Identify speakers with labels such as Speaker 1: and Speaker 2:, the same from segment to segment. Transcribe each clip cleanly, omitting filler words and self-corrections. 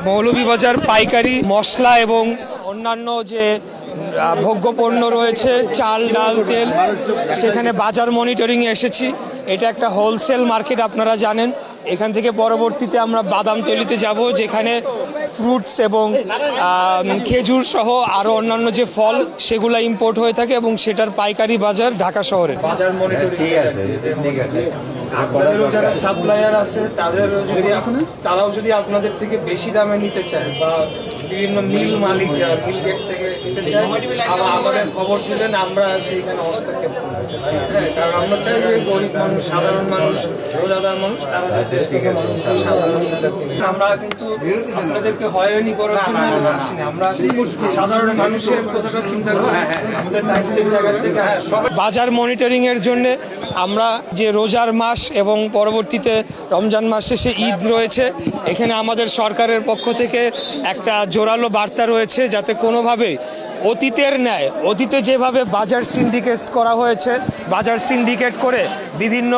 Speaker 1: মৌলভীবাজার পাইকারি মশলা এবং অন্যান্য যে ভোগ্য পণ্য রয়েছে, চাল, ডাল, তেল, সেখানে বাজার মনিটরিংয়ে এসেছি। এটা একটা হোলসেল মার্কেট, আপনারা জানেন। এখান থেকে পরবর্তীতে আমরা বাদামতলিতে যাব, যেখানে ফ্রুটস এবং খেজুর সহ আরও অন্যান্য যে ফল সেগুলো ইম্পোর্ট হয়ে থাকে এবং সেটার পাইকারি বাজার ঢাকা শহরে। বাজার মনিটরিং আপনাদেরও যারা সাপ্লায়ার আছে তারাও যদি আপনাদের থেকে বেশি দামে নিতে চায় বা বিভিন্ন মিল মালিক যারা মিল গেট থেকে নিতে চায়, আমাদের খবর দিলেন, আমরা সেইখানে হস্তক্ষেপ করব। হ্যাঁ, কারণ আমরা চাই যে গরিব মানুষ, সাধারণ মানুষ, রোজাদার মানুষ, তারা যাতে আমরা কিন্তু আপনাদেরকে হয়রানি করার জন্য আসি না, আমরা সাধারণ মানুষের কথাটা চিন্তা করি, আমাদের দায়িত্বের জায়গা থেকে। বাজার মনিটরিং এর জন্য আমরা যে রোজার মাস এবং পরবর্তীতে রমজান মাস শেষে ঈদ রয়েছে, এখানে আমাদের সরকারের পক্ষ থেকে একটা জোরালো বার্তা রয়েছে, যাতে কোনোভাবেই অতীতের ন্যায়, অতীতে যেভাবে বাজার সিন্ডিকেট করা হয়েছে, বাজার সিন্ডিকেট করে বিভিন্ন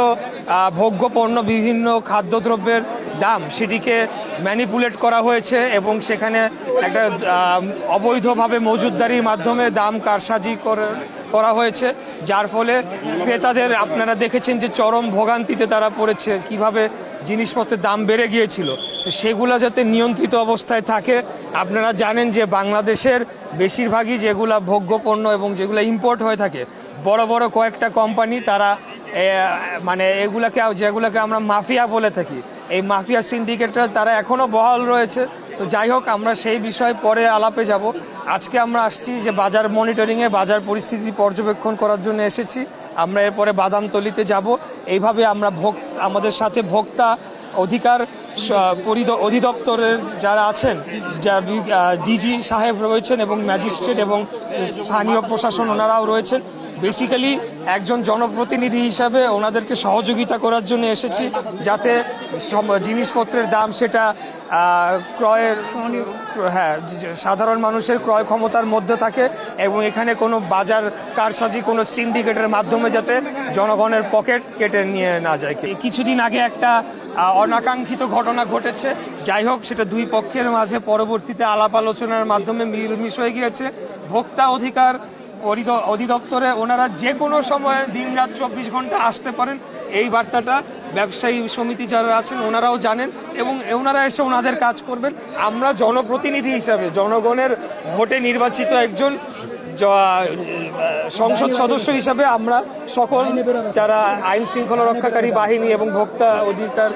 Speaker 1: ভোগ্য পণ্য, বিভিন্ন খাদ্যদ্রব্যের দাম সেটিকে ম্যানিপুলেট করা হয়েছে এবং সেখানে একটা অবৈধভাবে মজুতদারির মাধ্যমে দাম কারসাজি করা হয়েছে, যার ফলে ক্রেতাদের আপনারা দেখেছেন যে চরম ভোগান্তিতে তারা পড়েছে, কিভাবে জিনিসপত্রের দাম বেড়ে গিয়েছিল। তো সেগুলো যাতে নিয়ন্ত্রিত অবস্থায় থাকে। আপনারা জানেন যে বাংলাদেশের বেশিরভাগই যেগুলো ভোগ্য পণ্য এবং যেগুলো ইম্পোর্ট হয়ে থাকে, বড় বড় কয়েকটা কোম্পানি তারা মানে যেগুলোকে আমরা মাফিয়া বলে থাকি, এই মাফিয়া সিন্ডিকেটরা তারা এখনও বহাল রয়েছে। তো যাই হোক, আমরা সেই বিষয়ে পরে আলাপে যাব। আজকে আমরা আসছি যে বাজার মনিটরিংয়ে বাজার পরিস্থিতি পর্যবেক্ষণ করার জন্য এসেছি। আমরা এরপরে বাদামতলিতে যাব। এইভাবে আমরা আমাদের সাথে ভোক্তা অধিকার অধিদপ্তরের যারা আছেন, ডিজি সাহেব রয়েছেন এবং ম্যাজিস্ট্রেট এবং স্থানীয় প্রশাসন ওনারাও রয়েছেন। বেসিক্যালি একজন জনপ্রতিনিধি হিসাবে ওনাদেরকে সহযোগিতা করার জন্য এসেছি, যাতে জিনিসপত্রের দাম সেটা সাধারণ মানুষের ক্রয় ক্ষমতার মধ্যে থাকে এবং এখানে কোনো বাজার কারসাজি, কোনো সিন্ডিকেটের মাধ্যমে যাতে জনগণের পকেট কেটে নিয়ে না যায়। কিছুদিন আগে একটা অনাকাঙ্ক্ষিত ঘটনা ঘটেছে। যাই হোক, সেটা দুই পক্ষের মাঝে পরবর্তীতে আলাপ আলোচনার মাধ্যমে মিলমিশ হয়ে গিয়েছে। ভোক্তা অধিকার অধিদপ্তরে ওনারা যে কোনো সময় দিনরাত 24 ঘন্টা আসতে পারেন, এই বার্তাটা ব্যবসায়ী সমিতি যারা আছেন ওনারাও জানেন এবং ওনারা এসে ওনাদের কাজ করবেন। আমরা জনপ্রতিনিধি হিসাবে, জনগণের ভোটে নির্বাচিত একজন সংসদ সদস্য হিসাবে আমরা সকল যারা আইন শৃঙ্খলা রক্ষাকারী বাহিনী এবং ভোক্তা অধিকার